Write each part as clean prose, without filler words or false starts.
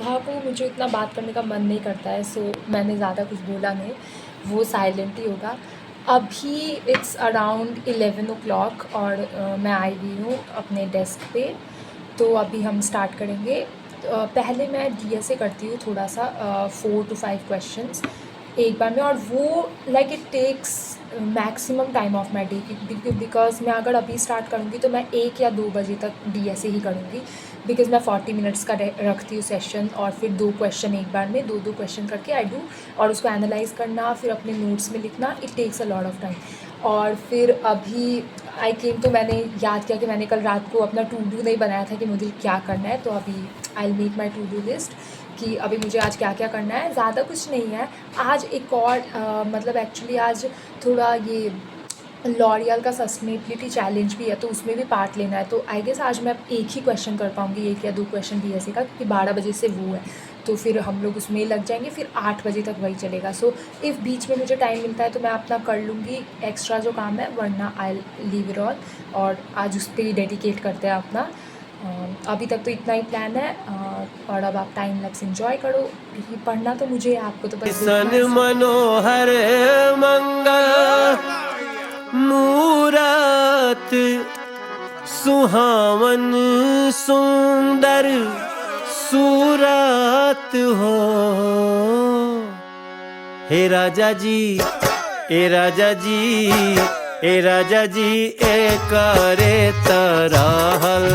सुबह को मुझे इतना बात करने का मन नहीं करता है, सो मैंने ज़्यादा कुछ बोला नहीं, वो साइलेंट ही होगा। अभी इट्स अराउंड 11 o'clock और मैं आई हुई हूँ अपने डेस्क पे। तो अभी हम स्टार्ट करेंगे। पहले मैं डीएसए करती हूँ थोड़ा सा, 4 to 5 क्वेश्चंस एक बार में, और वो like it takes maximum time of my day, because मैं अगर अभी स्टार्ट करूँगी तो मैं 1 या 2 बजे तक डीएसए ही करूँगी, बिकॉज मैं 40 मिनट्स का रखती हूँ सेशन, और फिर 2 क्वेश्चन एक बार में, 2 क्वेश्चन करके आई डू, और उसको एनालाइज़ करना, फिर अपने नोट्स में लिखना, it takes a lot of time. और फिर अभी आई केम तो मैंने याद किया कि मैंने कल रात को अपना टू डू नहीं बनाया था कि मुझे क्या करना है, तो अभी I will make my to do list कि अभी मुझे आज क्या क्या करना है। ज़्यादा कुछ नहीं है आज। एक और मतलब एक्चुअली आज थोड़ा ये लॉरियल का सस्टेनेबिलिटी चैलेंज भी है, तो उसमें भी पार्ट लेना है। तो आई गेस आज मैं एक ही क्वेश्चन कर पाऊँगी, 1 या 2 क्वेश्चन डीएसए का, क्योंकि 12 बजे से वो है, तो फिर हम लोग उसमें ही लग जाएंगे, फिर 8 बजे तक वही चलेगा। सो इफ़ बीच में मुझे टाइम मिलता है तो मैं अपना कर लूँगी एक्स्ट्रा जो काम है, वरना आई लीव इट ऑल, और आज उस पर ही डेडिकेट करते हैं अपना। अभी तक तो इतना ही प्लान है, और अब आप टाइम लैप्स एंजॉय करो, क्योंकि पढ़ना तो मुझे आपको तो बस मनोहर मंगल मूरत सुहावन सुंदर सूरत हो। हे राजा जी, ए राजा जी, ए राजा जी, ए करे तरहल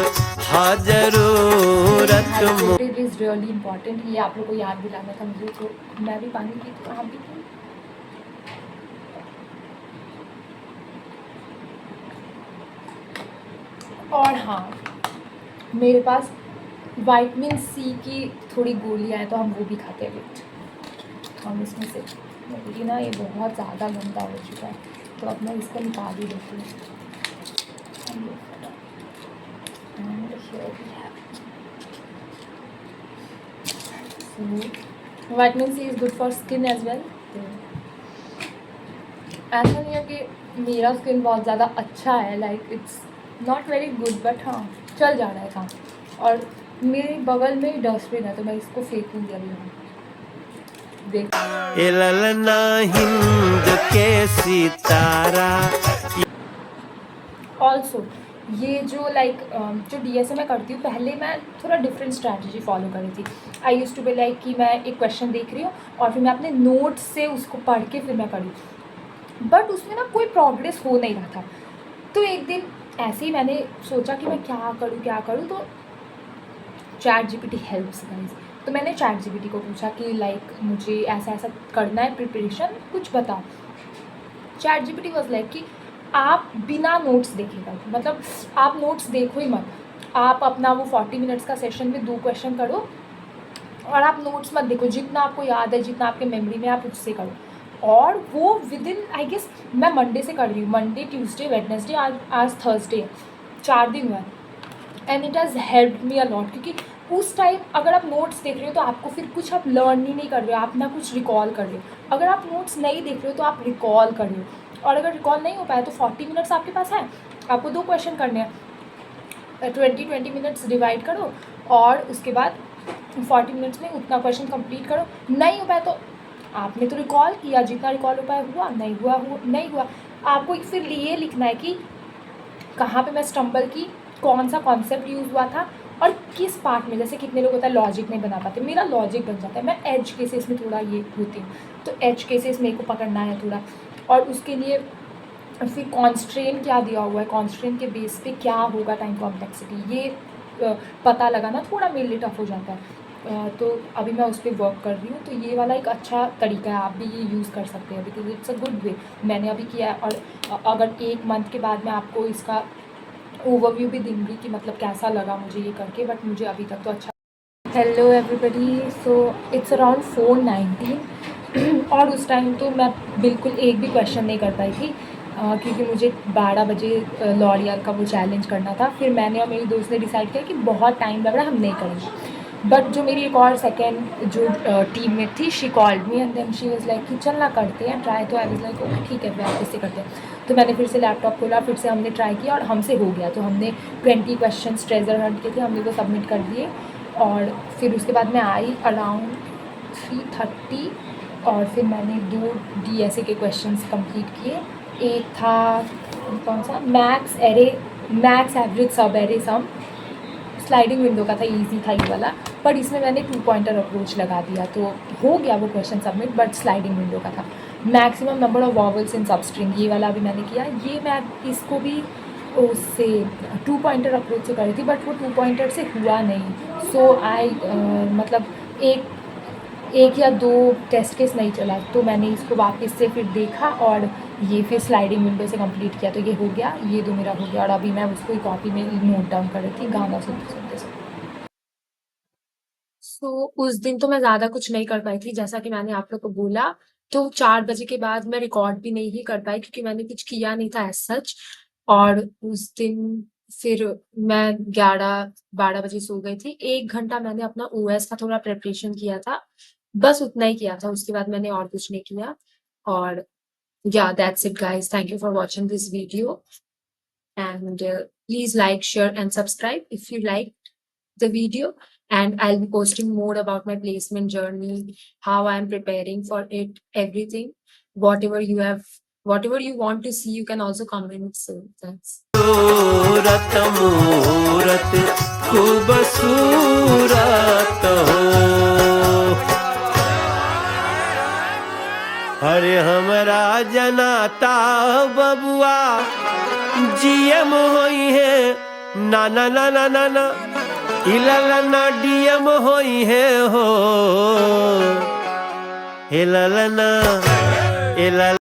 हाजरूरत। इट इज़ रियली इम्पॉर्टेंट, ये आप लोग को याद दिलाना था मुझे, तो मैं भी पानी पी तो आप भी पी। और हाँ, मेरे पास विटामिन सी की थोड़ी गोलियाँ हैं, तो हम वो भी खाते हैं विथ। हम इसमें से मेरी ना ये बहुत ज़्यादा गंदा हो चुका है, तो अब मैं इसको निकाल ही देती हूँ। Vitamin C is good for skin as well. ऐसा नहीं है कि मेरा स्किन बहुत ज़्यादा अच्छा है, like it's not very good, but हाँ चल जा रहा है काम। और मेरे बगल में ही डस्टबिन है, तो मैं इसको फेंकूँगी अभी। हम देख हिंद के सितारा। ऑल्सो ये जो लाइक जो डीएसए मैं करती हूँ, पहले मैं थोड़ा डिफरेंट स्ट्रैटेजी फॉलो करी थी। आई यूज़ टू बी लाइक कि मैं एक क्वेश्चन देख रही हूँ और फिर मैं अपने नोट्स से उसको पढ़ के फिर मैं करूँ, बट उसमें ना कोई प्रोग्रेस हो नहीं रहा था। तो एक दिन ऐसे ही मैंने सोचा कि मैं क्या करूँ, तो चैट जीपीटी हेल्प्स गाइस। तो मैंने चैट जीपीटी को पूछा कि लाइक मुझे ऐसा ऐसा करना है प्रिपरेशन, कुछ बताओ। चैट जीपीटी वाज लाइक कि आप बिना नोट्स देखे करो, मतलब आप नोट्स देखो ही मत, आप अपना वो 40 मिनट्स का सेशन में 2 क्वेश्चन करो, और आप नोट्स मत देखो, जितना आपको याद है, जितना आपके मेमोरी में, आप उससे करो। और वो विद इन आई गेस मैं मंडे से कर रही हूँ, मंडे ट्यूसडे वेडनेसडे, आज थर्सडे है, 4 दिन हुआ है, and it has helped me a lot. क्योंकि उस टाइम अगर आप नोट्स देख रहे हो तो आपको फिर कुछ आप लर्न ही नहीं कर रहे हो, आप ना कुछ रिकॉल कर रहे हो। अगर आप नोट्स नहीं देख रहे हो तो आप रिकॉल कर रहे हो, और अगर रिकॉल नहीं हो पाया तो 40 मिनट्स आपके पास है, आपको 2 क्वेश्चन करने हैं, 20 मिनट्स डिवाइड करो, और उसके बाद 40 मिनट्स में उतना क्वेश्चन कंप्लीट करो। नहीं हो पाया तो आपने तो रिकॉल किया, जितना रिकॉल हो पाया हुआ, नहीं हुआ। आपको फिर ये लिखना है कि कहाँ पे मैं स्टम्बल की, कौन सा कॉन्सेप्ट यूज़ हुआ था, और किस पार्ट में। जैसे कितने लोग होता है लॉजिक नहीं बना पाते, मेरा लॉजिक बन जाता है, मैं एज केसेस में थोड़ा ये होती हूँ, तो एज केसेस मेरे को पकड़ना है थोड़ा। और उसके लिए फिर कॉन्स्ट्रेन क्या दिया हुआ है, कॉन्स्ट्रेन के बेस पे क्या होगा टाइम कॉम्प्लेक्सिटी, ये पता लगाना थोड़ा मेरे लिए टफ हो जाता है। तो अभी मैं उस पर वर्क कर रही हूँ, तो ये वाला एक अच्छा तरीका है, आप भी ये यूज़ कर सकते हैं, because it's a good way. मैंने अभी किया है, और अगर 1 मंथ के बाद मैं आपको इसका ओवरव्यू भी दूँगी कि मतलब कैसा लगा मुझे ये करके, बट मुझे अभी तक तो अच्छा। Hello everybody, so it's around 4:19 और उस टाइम तो मैं बिल्कुल एक भी क्वेश्चन नहीं कर पाई थी, क्योंकि मुझे 12 बजे लॉरियल का वो चैलेंज करना था। फिर मैंने और मेरी दोस्त ने डिसाइड किया कि बहुत टाइम लग रहा है, हम नहीं करेंगे। बट जो मेरी एक और सेकेंड जो टीम में थी, she called me and then she was like कि चलना करते हैं ट्राई। तो आई वाज लाइक ओके ठीक है, वापस से करते हैं। तो मैंने फिर से लैपटॉप खोला, फिर से हमने ट्राई किया और हमसे हो गया। तो हमने 20 क्वेश्चन ट्रेजर हंट के थे, हमने वो सबमिट कर दिए, और फिर उसके बाद मैं आई अराउंड 3:30 और फिर मैंने 2 DSA के क्वेश्चंस कंप्लीट किए। एक था कौन सा, मैक्स एवरेज सब एरे सम, स्लाइडिंग विंडो का था, इजी था ये वाला, पर इसमें मैंने 2 पॉइंटर अप्रोच लगा दिया तो हो गया वो question submit, but sliding window का था। Maximum number of vowels in substring, ये वाला भी मैंने किया। ये मैं इसको भी उससे 2 पॉइंटर अप्रोच से करी थी, बट वो 2 पॉइंटर से हुआ नहीं। सो आई मतलब एक या 2 टेस्ट केस नहीं चला, तो मैंने इसको वापस से फिर देखा और ये फिर स्लाइडिंग विंडो से कंप्लीट किया, तो ये हो गया, ये 2 मेरा हो गया। और अभी मैं उसको ही कॉपी में नोट डाउन कर रही थी गाना सुनते सुनते। उस दिन तो मैं ज़्यादा कुछ नहीं कर पाई थी, जैसा कि मैंने आप लोग को बोला, तो 4 बजे के बाद मैं रिकॉर्ड भी नहीं ही कर पाई क्योंकि मैंने कुछ किया नहीं था एज़ सच। और उस दिन फिर मैं 11-12 बजे सो गई थी। 1 घंटा मैंने अपना ओएस का थोड़ा प्रिपरेशन किया था, बस उतना ही किया था, उसके बाद मैंने और कुछ नहीं किया। और yeah, that's it guys, thank you for watching this video, and please like, share and subscribe if you liked the video. And I'll be posting more about my placement journey, how I'm preparing for it, everything. Whatever you want to see, you can also comment. So thanks. सूरत मूरत खूबसूरत हो, अरे हमरा जनाता बबुआ GM होई है, ना ना ना ना ना ना इललना डीएम होई है हो, इललना इलल